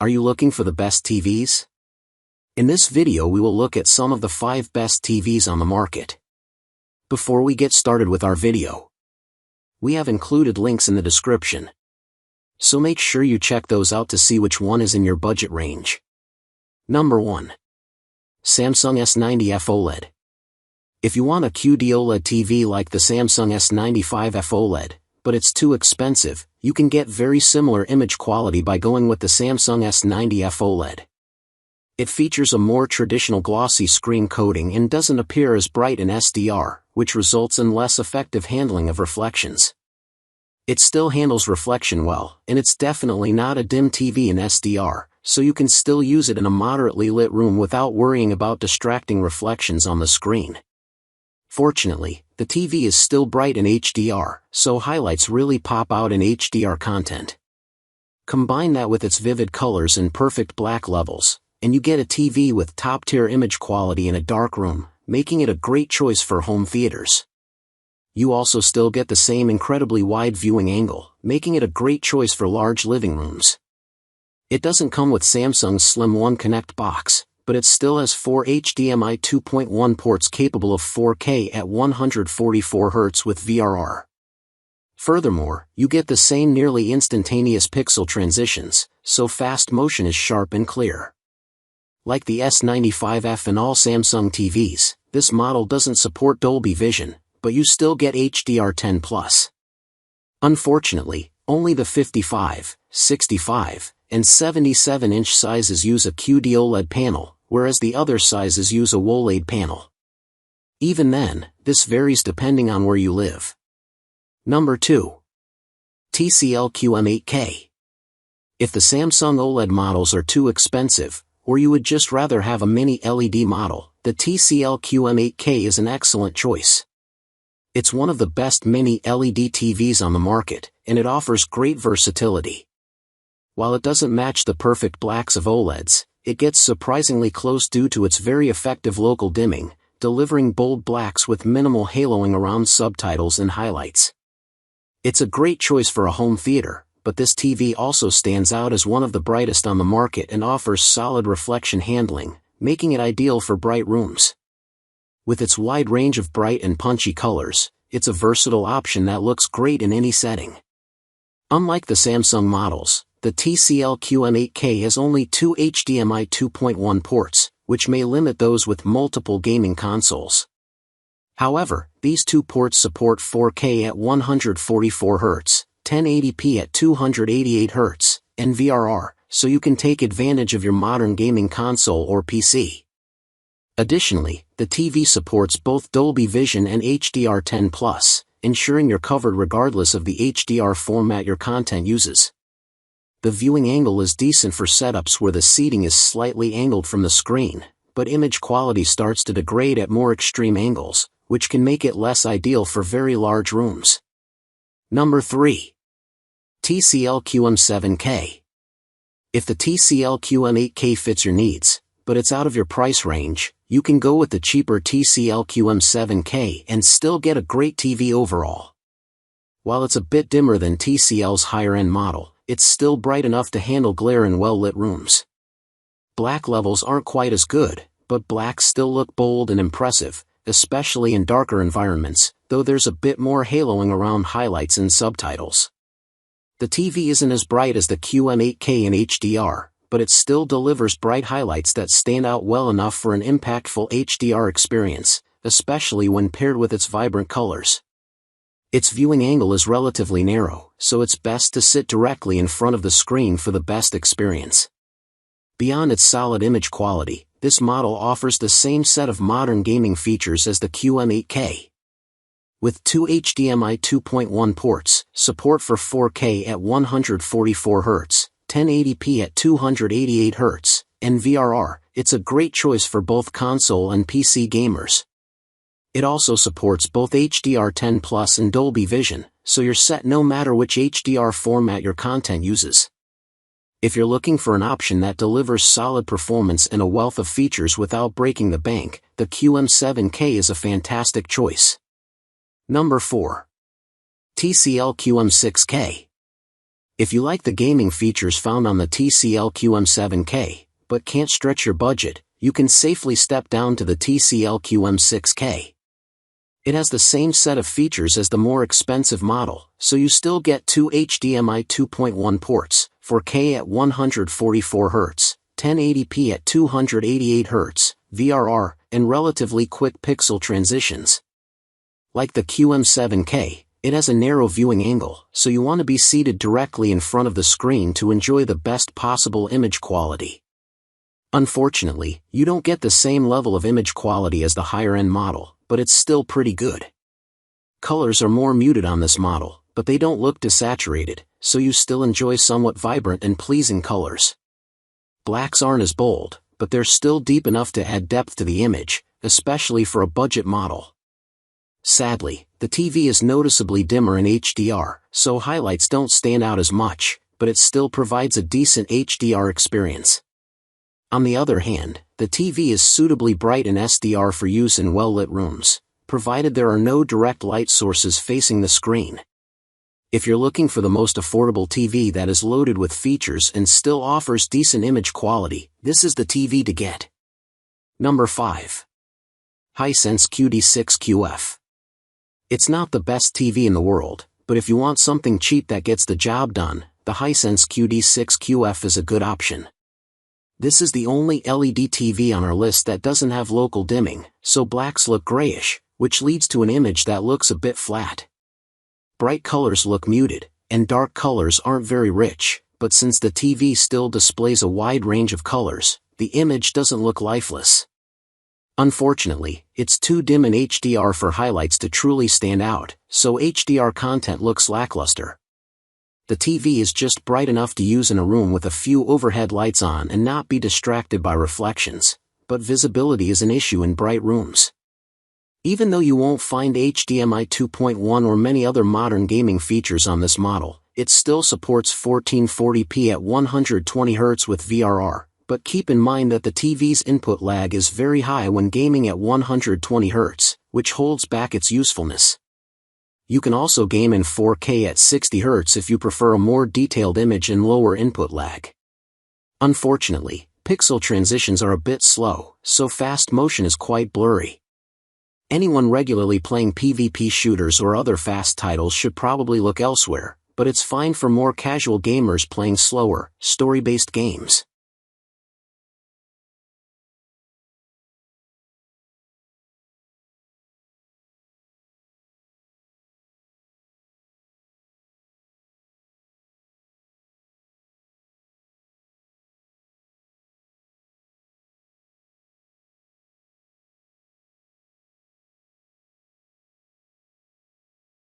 Are you looking for the best TVs? In this video we will look at some of the 5 best TVs on the market. Before we get started with our video, we have included links in the description, so make sure you check those out to see which one is in your budget range. Number 1. Samsung S90F OLED. If you want a QD OLED TV like the Samsung S95F OLED, but it's too expensive, you can get very similar image quality by going with the Samsung S90F OLED. It features a more traditional glossy screen coating and doesn't appear as bright in SDR, which results in less effective handling of reflections. It still handles reflection well, and it's definitely not a dim TV in SDR, so you can still use it in a moderately lit room without worrying about distracting reflections on the screen. Fortunately, the TV is still bright in HDR, so highlights really pop out in HDR content. Combine that with its vivid colors and perfect black levels, and you get a TV with top-tier image quality in a dark room, making it a great choice for home theaters. You also still get the same incredibly wide viewing angle, making it a great choice for large living rooms. It doesn't come with Samsung's Slim One Connect box, but it still has 4 HDMI 2.1 ports capable of 4K at 144 Hz with VRR. Furthermore, you get the same nearly instantaneous pixel transitions, so fast motion is sharp and clear. Like the S95F and all Samsung TVs, this model doesn't support Dolby Vision, but you still get HDR10+. Unfortunately, only the 55, 65, and 77-inch sizes use a QD OLED panel, whereas the other sizes use a OLED panel. Even then, this varies depending on where you live. Number 2. TCL QM8K. If the Samsung OLED models are too expensive, or you would just rather have a mini LED model, the TCL QM8K is an excellent choice. It's one of the best mini LED TVs on the market, and it offers great versatility. While it doesn't match the perfect blacks of OLEDs, it gets surprisingly close due to its very effective local dimming, delivering bold blacks with minimal haloing around subtitles and highlights. It's a great choice for a home theater, but this TV also stands out as one of the brightest on the market and offers solid reflection handling, making it ideal for bright rooms. With its wide range of bright and punchy colors, it's a versatile option that looks great in any setting. Unlike the Samsung models, the TCL QM8K has only 2 HDMI 2.1 ports, which may limit those with multiple gaming consoles. However, these 2 ports support 4K at 144 Hz, 1080p at 288 Hz, and VRR, so you can take advantage of your modern gaming console or PC. Additionally, the TV supports both Dolby Vision and HDR10+, ensuring you're covered regardless of the HDR format your content uses. The viewing angle is decent for setups where the seating is slightly angled from the screen, but image quality starts to degrade at more extreme angles, which can make it less ideal for very large rooms. Number 3. TCL QM7K. If the TCL QM8K fits your needs, but it's out of your price range, you can go with the cheaper TCL QM7K and still get a great TV overall. While it's a bit dimmer than TCL's higher-end model, it's still bright enough to handle glare in well-lit rooms. Black levels aren't quite as good, but blacks still look bold and impressive, especially in darker environments, though there's a bit more haloing around highlights and subtitles. The TV isn't as bright as the QM8K in HDR, but it still delivers bright highlights that stand out well enough for an impactful HDR experience, especially when paired with its vibrant colors. Its viewing angle is relatively narrow, so it's best to sit directly in front of the screen for the best experience. Beyond its solid image quality, this model offers the same set of modern gaming features as the QM8K. With 2 HDMI 2.1 ports, support for 4K at 144 Hz, 1080p at 288 Hz, and VRR, it's a great choice for both console and PC gamers. It also supports both HDR10+ and Dolby Vision, so you're set no matter which HDR format your content uses. If you're looking for an option that delivers solid performance and a wealth of features without breaking the bank, the QM7K is a fantastic choice. Number 4. TCL QM6K. If you like the gaming features found on the TCL QM7K, but can't stretch your budget, you can safely step down to the TCL QM6K. It has the same set of features as the more expensive model, so you still get two HDMI 2.1 ports, 4K at 144 Hz, 1080p at 288 Hz, VRR, and relatively quick pixel transitions. Like the QM7K, it has a narrow viewing angle, so you want to be seated directly in front of the screen to enjoy the best possible image quality. Unfortunately, you don't get the same level of image quality as the higher-end model, but it's still pretty good. Colors are more muted on this model, but they don't look desaturated, so you still enjoy somewhat vibrant and pleasing colors. Blacks aren't as bold, but they're still deep enough to add depth to the image, especially for a budget model. Sadly, the TV is noticeably dimmer in HDR, so highlights don't stand out as much, but it still provides a decent HDR experience. On the other hand, the TV is suitably bright in SDR for use in well-lit rooms, provided there are no direct light sources facing the screen. If you're looking for the most affordable TV that is loaded with features and still offers decent image quality, this is the TV to get. Number 5. Hisense QD6QF. It's not the best TV in the world, but if you want something cheap that gets the job done, the Hisense QD6QF is a good option. This is the only LED TV on our list that doesn't have local dimming, so blacks look grayish, which leads to an image that looks a bit flat. Bright colors look muted, and dark colors aren't very rich, but since the TV still displays a wide range of colors, the image doesn't look lifeless. Unfortunately, it's too dim in HDR for highlights to truly stand out, so HDR content looks lackluster. The TV is just bright enough to use in a room with a few overhead lights on and not be distracted by reflections, but visibility is an issue in bright rooms. Even though you won't find HDMI 2.1 or many other modern gaming features on this model, it still supports 1440p at 120 Hz with VRR, but keep in mind that the TV's input lag is very high when gaming at 120 Hz, which holds back its usefulness. You can also game in 4K at 60 Hz if you prefer a more detailed image and lower input lag. Unfortunately, pixel transitions are a bit slow, so fast motion is quite blurry. Anyone regularly playing PvP shooters or other fast titles should probably look elsewhere, but it's fine for more casual gamers playing slower, story-based games.